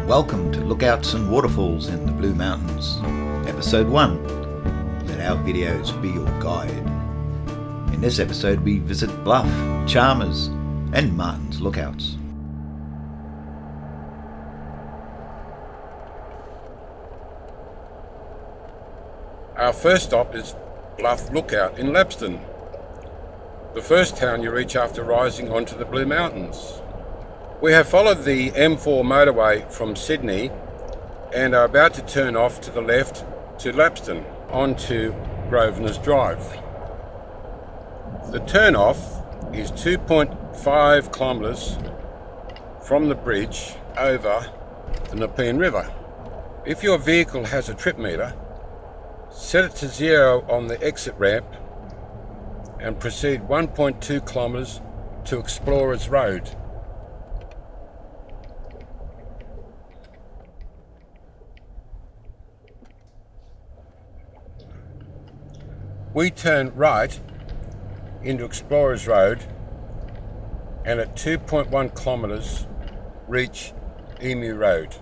Welcome to Lookouts and Waterfalls in the Blue Mountains, Episode 1. Let our videos be your guide. In this episode we visit Bluff, Chalmers and Martin's Lookouts. Our first stop is Bluff Lookout in Lapstone, the first town you reach after rising onto the Blue Mountains. We have followed the M4 motorway from Sydney and are about to turn off to the left to Lapstone onto Grosvenor Drive. The turn off is 2.5 kilometres from the bridge over the Nepean River. If your vehicle has a trip meter, set it to 0 on the exit ramp and proceed 1.2 kilometres to Explorers Road. We turn right into Explorers Road and at 2.1 kilometres reach Emu Road.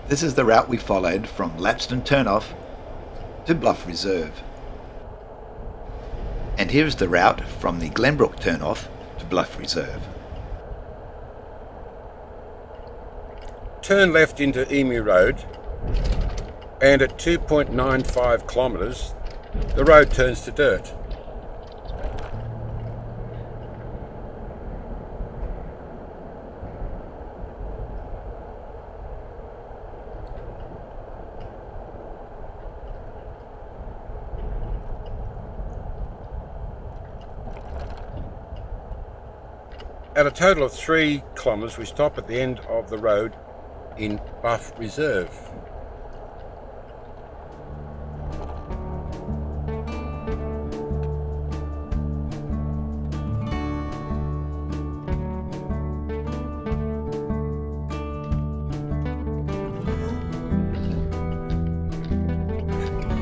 This is the route we followed from Lapstone Turnoff to Bluff Reserve. And here's the route from the Glenbrook Turnoff to Bluff Reserve. Turn left into Emu Road and at 2.95 kilometres the road turns to dirt. At a total of 3 kilometres, we stop at the end of the road in Bluff Reserve.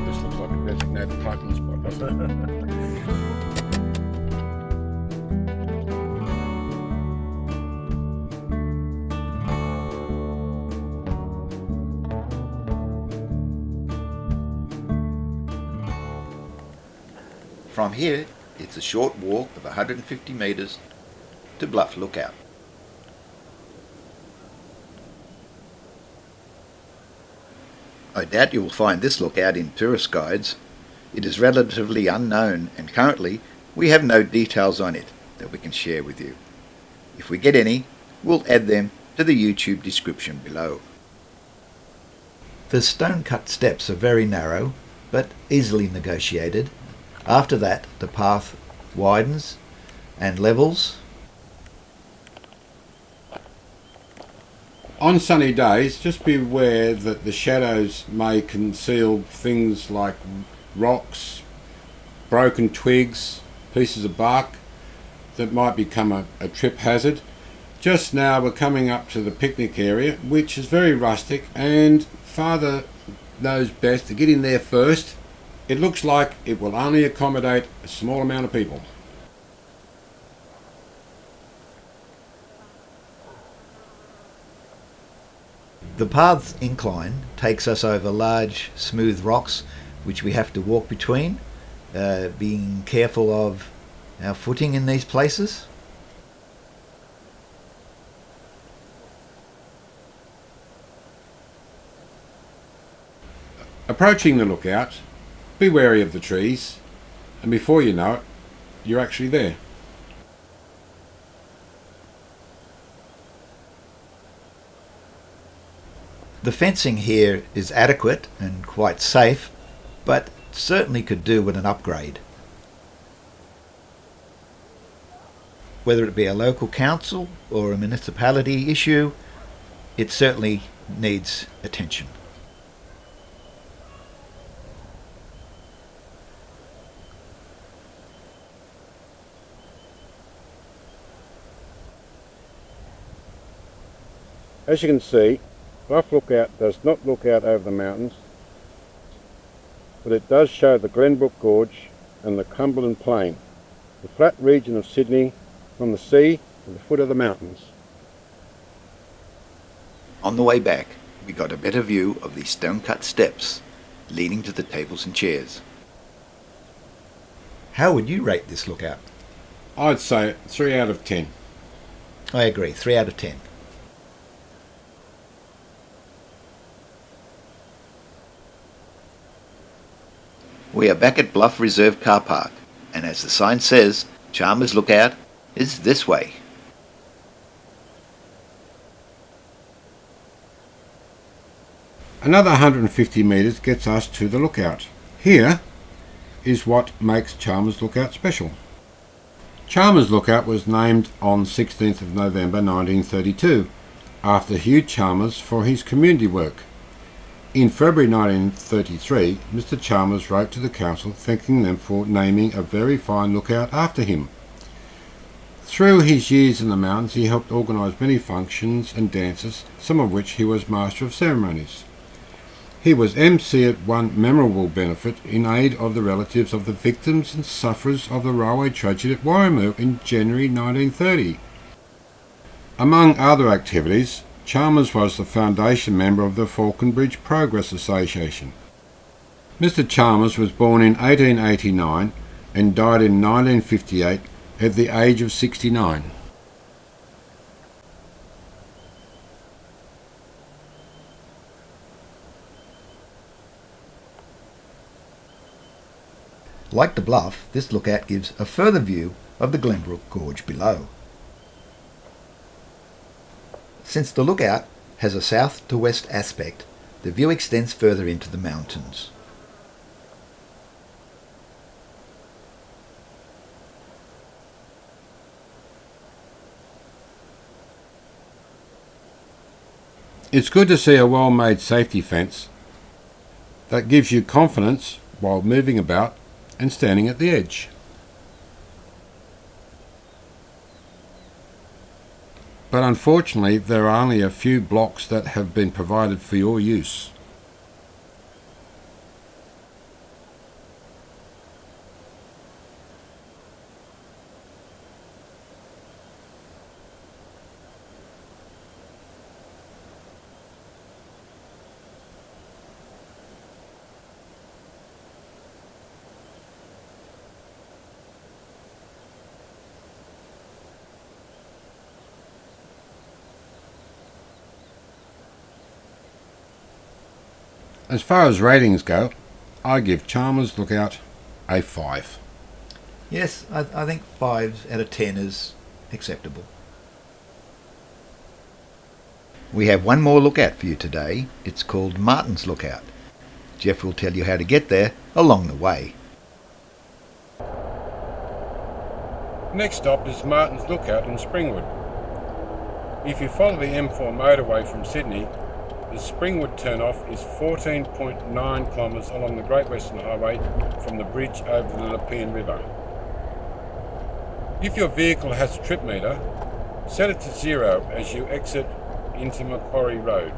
This looks like a designated parking spot, doesn't it? From here, it's a short walk of 150 metres to Bluff Lookout. I doubt you will find this lookout in tourist guides. It is relatively unknown and currently we have no details on it that we can share with you. If we get any, we'll add them to the YouTube description below. The stone-cut steps are very narrow but easily negotiated. After that, the path widens and levels. On sunny days, just be aware that the shadows may conceal things like rocks, broken twigs, pieces of bark that might become a trip hazard. Just now we're coming up to the picnic area, which is very rustic, and Father knows best to get in there first. It looks like it will only accommodate a small amount of people. The path's incline takes us over large, smooth rocks which we have to walk between, being careful of our footing in these places. Approaching the lookout, be wary of the trees, and before you know it, you're actually there. The fencing here is adequate and quite safe, but certainly could do with an upgrade. Whether it be a local council or a municipality issue, it certainly needs attention. As you can see, Bluff Lookout does not look out over the mountains, but it does show the Glenbrook Gorge and the Cumberland Plain, the flat region of Sydney from the sea to the foot of the mountains. On the way back, we got a better view of the stone-cut steps leading to the tables and chairs. How would you rate this lookout? I'd say 3 out of 10. I agree, 3 out of 10. We are back at Bluff Reserve Car Park, and as the sign says, Chalmers Lookout is this way. Another 150 metres gets us to the lookout. Here is what makes Chalmers Lookout special. Chalmers Lookout was named on 16th of November 1932 after Hugh Chalmers for his community work. In February 1933, Mr. Chalmers wrote to the council thanking them for naming a very fine lookout after him. Through his years in the mountains, he helped organise many functions and dances, some of which he was Master of Ceremonies. He was MC at one memorable benefit in aid of the relatives of the victims and sufferers of the railway tragedy at Warramoo in January 1930. Among other activities, Chalmers was the foundation member of the Falconbridge Progress Association. Mr. Chalmers was born in 1889 and died in 1958 at the age of 69. Like the Bluff, this lookout gives a further view of the Glenbrook Gorge below. Since the lookout has a south to west aspect, the view extends further into the mountains. It's good to see a well-made safety fence that gives you confidence while moving about and standing at the edge. But unfortunately, there are only a few blocks that have been provided for your use. As far as ratings go, I give Chalmers Lookout a 5. Yes, I think 5 out of 10 is acceptable. We have one more lookout for you today. It's called Martin's Lookout. Jeff will tell you how to get there along the way. Next stop is Martin's Lookout in Springwood. If you follow the M4 motorway from Sydney, the Springwood turn-off is 14.9 kilometres along the Great Western Highway from the bridge over the Nepean River. If your vehicle has a trip meter, set it to 0 as you exit into Macquarie Road.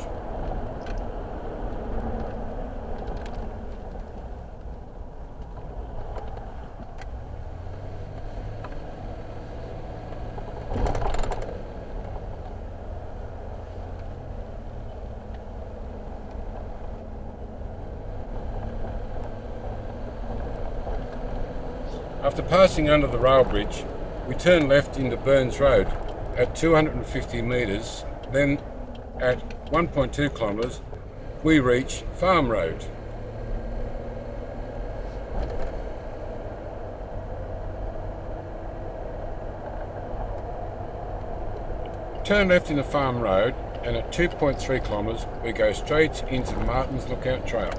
After passing under the rail bridge, we turn left into Burns Road at 250 metres, then at 1.2 kilometres we reach Farm Road. Turn left into Farm Road and at 2.3 kilometres we go straight into the Martin's Lookout Trail.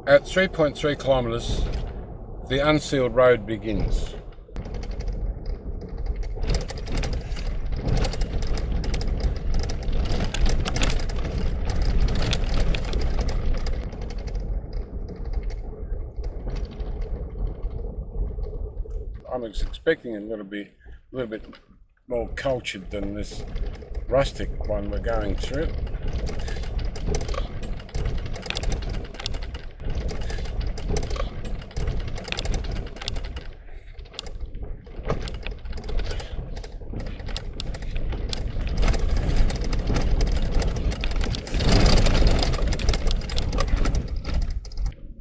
At 3.3 kilometres, the unsealed road begins. I was expecting it to be a little bit more cultured than this rustic one we're going through.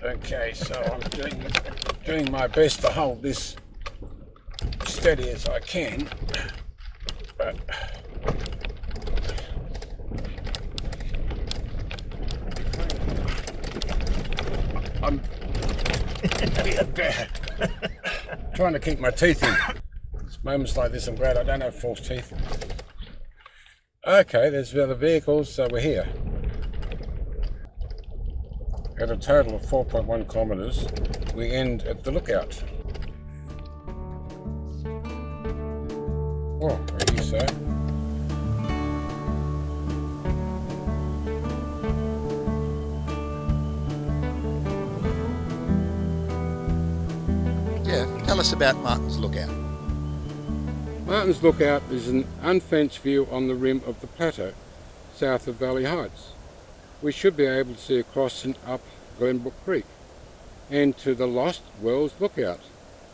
Okay, so I'm doing my best to hold this steady as I can, but I'm trying to keep my teeth in. It's moments like this I'm glad I don't have false teeth. Okay, there's the other vehicles, so we're here. At a total of 4.1 kilometres, we end at the lookout. Oh, I hear so. Yeah, tell us about Martin's Lookout. Martin's Lookout is an unfenced view on the rim of the plateau, south of Valley Heights. We should be able to see across and up Glenbrook Creek, and to the Lost Wells Lookout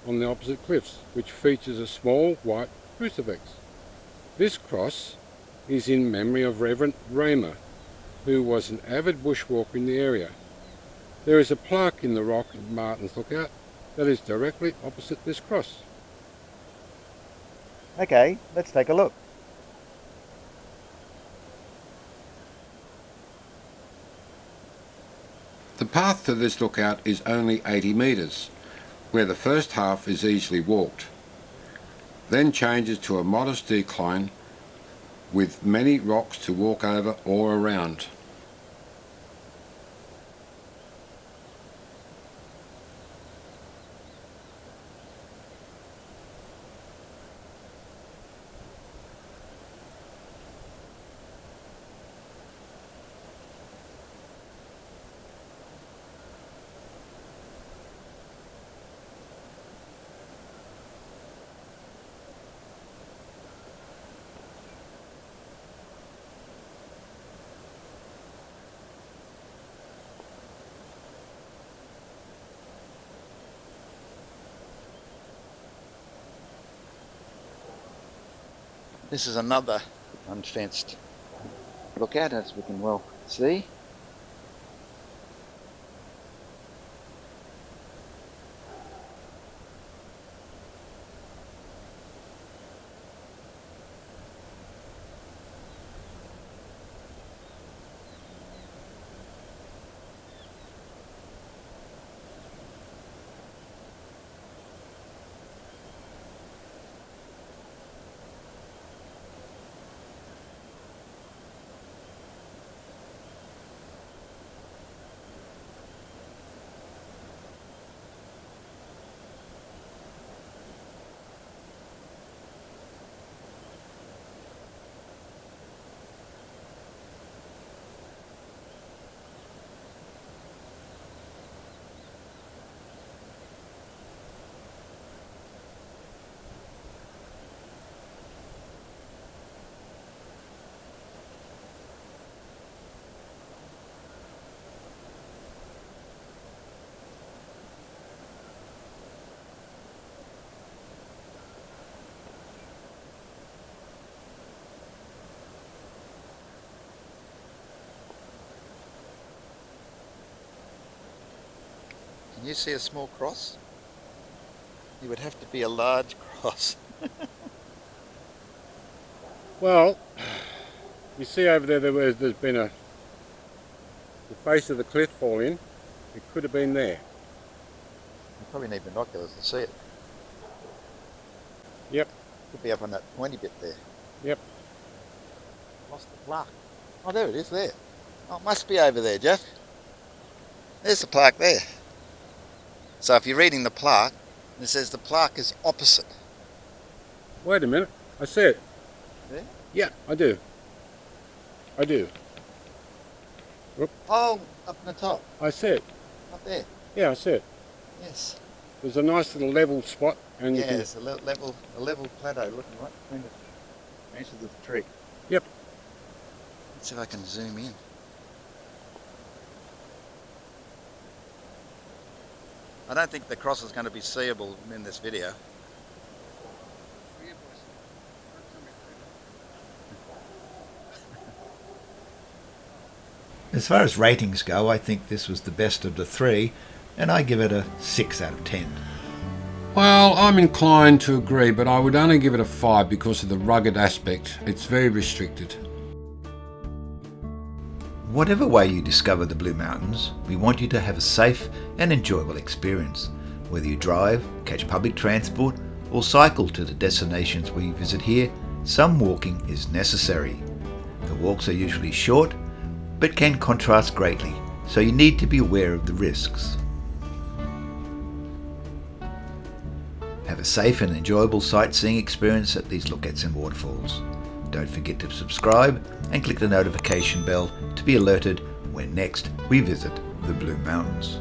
on the opposite cliffs, which features a small white crucifix. This cross is in memory of Reverend Raymer, who was an avid bushwalker in the area. There is a plaque in the rock at Martin's Lookout that is directly opposite this cross. Okay, let's take a look. The path to this lookout is only 80 metres, where the first half is easily walked, then changes to a modest decline with many rocks to walk over or around. This is another unfenced lookout, as we can well see. Can you see a small cross? It would have to be a large cross. Well, you see over there, there's been the face of the cliff fall in. It could have been there. You probably need binoculars to see it. Yep. Could be up on that pointy bit there. Yep. Lost the plaque. Oh, there it is there. Oh, it must be over there, Jeff. There's the plaque there. So if you're reading the plaque, it says the plaque is opposite. Wait a minute. I see it. There? Yeah, I do. I do. Oh, up in the top. I see it. Up there. Yeah, I see it. Yes. There's a nice little level spot. And Yeah, it's a level plateau looking right between the branches of the tree. Yep. Let's see if I can zoom in. I don't think the cross is going to be seeable in this video. As far as ratings go, I think this was the best of the three, and I give it a 6 out of 10. Well, I'm inclined to agree, but I would only give it a 5 because of the rugged aspect. It's very restricted. Whatever way you discover the Blue Mountains, we want you to have a safe and enjoyable experience. Whether you drive, catch public transport, or cycle to the destinations we visit here, some walking is necessary. The walks are usually short, but can contrast greatly, so you need to be aware of the risks. Have a safe and enjoyable sightseeing experience at these Lookouts and Waterfalls. Don't forget to subscribe and click the notification bell to be alerted when next we visit the Blue Mountains.